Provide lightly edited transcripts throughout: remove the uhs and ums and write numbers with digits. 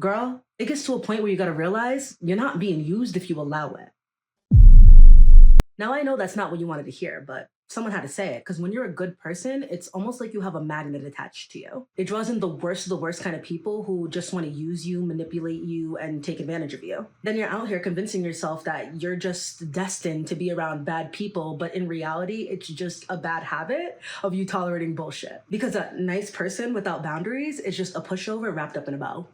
Girl, it gets to a point where you gotta realize you're not being used if you allow it. Now, I know that's not what you wanted to hear, but someone had to say it because when you're a good person, it's almost like you have a magnet attached to you. It draws in the worst of the worst kind of people who just want to use you, manipulate you, and take advantage of you. Then you're out here convincing yourself that you're just destined to be around bad people, but in reality, it's just a bad habit of you tolerating bullshit. Because a nice person without boundaries is just a pushover wrapped up in a bow.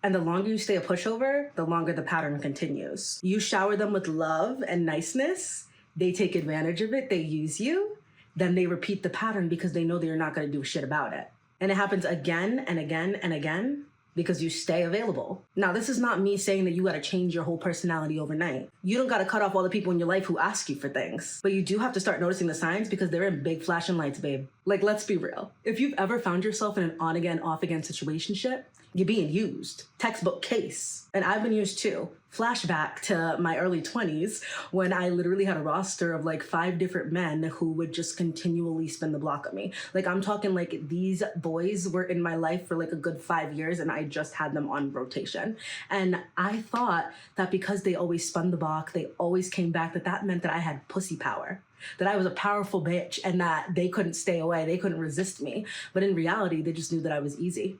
And the longer you stay a pushover, the longer the pattern continues. You shower them with love and niceness, they take advantage of it, they use you, then they repeat the pattern because they know that you're not gonna do shit about it. And it happens again and again and again because you stay available. Now, this is not me saying that you gotta change your whole personality overnight. You don't gotta cut off all the people in your life who ask you for things. But you do have to start noticing the signs because they're in big flashing lights, babe. Like, let's be real. If you've ever found yourself in an on-again, off-again situationship, you're being used. Textbook case. And I've been used too. Flashback to my early 20s when I literally had a roster of like 5 different men who would just continually spin the block on me. Like, I'm talking like these boys were in my life for like a good 5 years and I just had them on rotation. And I thought that because they always spun the block, they always came back, that meant that I had pussy power. That I was a powerful bitch and that they couldn't stay away, they couldn't resist me. But in reality, they just knew that I was easy.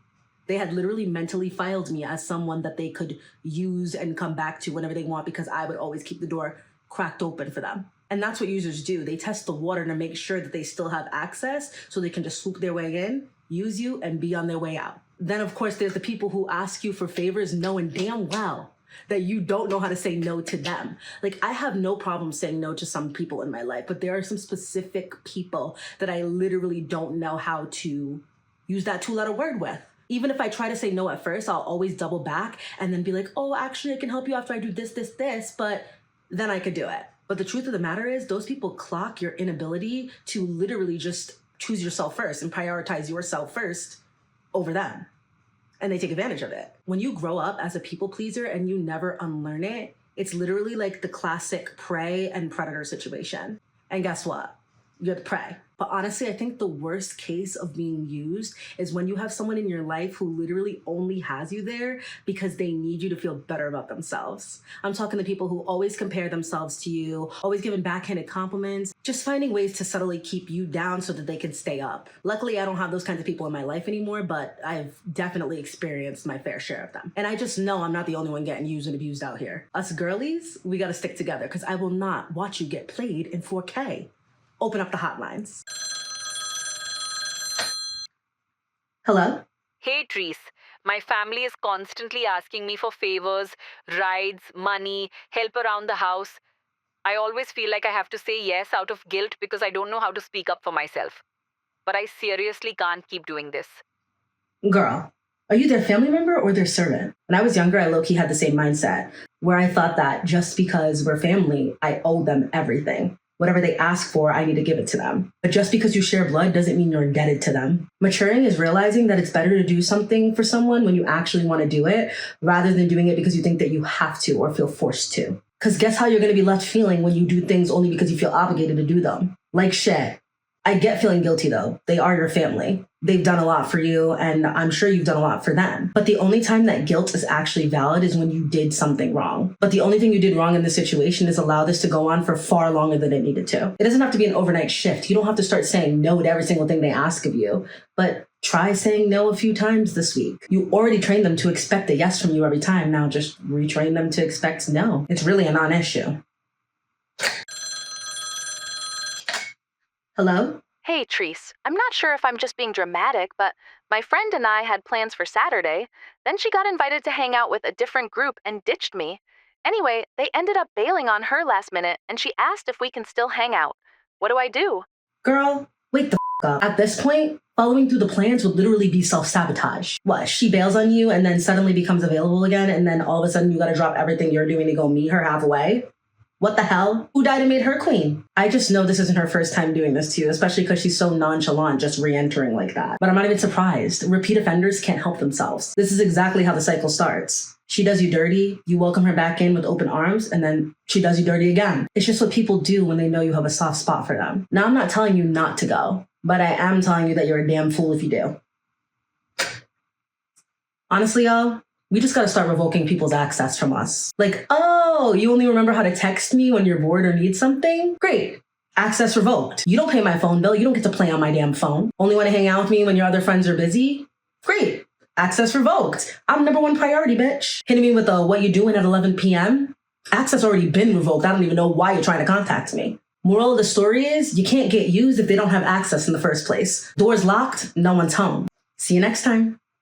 They had literally mentally filed me as someone that they could use and come back to whenever they want because I would always keep the door cracked open for them. And that's what users do. They test the water to make sure that they still have access so they can just swoop their way in, use you, and be on their way out. Then, of course, there's the people who ask you for favors knowing damn well that you don't know how to say no to them. Like, I have no problem saying no to some people in my life, but there are some specific people that I literally don't know how to use that 2-letter word with. Even if I try to say no at first, I'll always double back and then be like, oh, actually, I can help you after I do this, but then I could do it. But the truth of the matter is those people clock your inability to literally just choose yourself first and prioritize yourself first over them. And they take advantage of it. When you grow up as a people pleaser and you never unlearn it, it's literally like the classic prey and predator situation. And guess what? You're the prey. But honestly, I think the worst case of being used is when you have someone in your life who literally only has you there because they need you to feel better about themselves. I'm talking to people who always compare themselves to you, always giving backhanded compliments, just finding ways to subtly keep you down so that they can stay up. Luckily, I don't have those kinds of people in my life anymore, but I've definitely experienced my fair share of them. And I just know I'm not the only one getting used and abused out here. Us girlies, we gotta stick together because I will not watch you get played in 4K. Open up the hotlines. Hello? Hey, Trees. My family is constantly asking me for favors, rides, money, help around the house. I always feel like I have to say yes out of guilt because I don't know how to speak up for myself. But I seriously can't keep doing this. Girl, are you their family member or their servant? When I was younger, I low-key had the same mindset, where I thought that just because we're family, I owe them everything. Whatever they ask for, I need to give it to them. But just because you share blood doesn't mean you're indebted to them. Maturing is realizing that it's better to do something for someone when you actually want to do it, rather than doing it because you think that you have to or feel forced to. Because guess how you're going to be left feeling when you do things only because you feel obligated to do them? Like shit. I get feeling guilty though. They are your family. They've done a lot for you, and I'm sure you've done a lot for them. But the only time that guilt is actually valid is when you did something wrong. But the only thing you did wrong in this situation is allow this to go on for far longer than it needed to. It doesn't have to be an overnight shift. You don't have to start saying no to every single thing they ask of you. But try saying no a few times this week. You already trained them to expect a yes from you every time. Now just retrain them to expect no. It's really a non-issue. Hello? Hey, Trees. I'm not sure if I'm just being dramatic, but my friend and I had plans for Saturday. Then she got invited to hang out with a different group and ditched me. Anyway, they ended up bailing on her last minute, and she asked if we can still hang out. What do I do? Girl, wake the up. At this point, following through the plans would literally be self-sabotage. What, she bails on you and then suddenly becomes available again, and then all of a sudden you gotta drop everything you're doing to go meet her halfway? What the hell? Who died and made her queen? I just know this isn't her first time doing this to you, especially because she's so nonchalant just re-entering like that. But I'm not even surprised. Repeat offenders can't help themselves. This is exactly how the cycle starts. She does you dirty, you welcome her back in with open arms, and then she does you dirty again. It's just what people do when they know you have a soft spot for them. Now, I'm not telling you not to go, but I am telling you that you're a damn fool if you do. Honestly, y'all, We just gotta start revoking people's access from us. Like, oh, you only remember how to text me when you're bored or need something? Great. Access revoked. You don't pay my phone bill. You don't get to play on my damn phone. Only want to hang out with me when your other friends are busy? Great. Access revoked. I'm number one priority, bitch. Hitting me with a what you doing at 11 p.m.? Access already been revoked. I don't even know why you're trying to contact me. Moral of the story is you can't get used if they don't have access in the first place. Doors locked, no one's home. See you next time.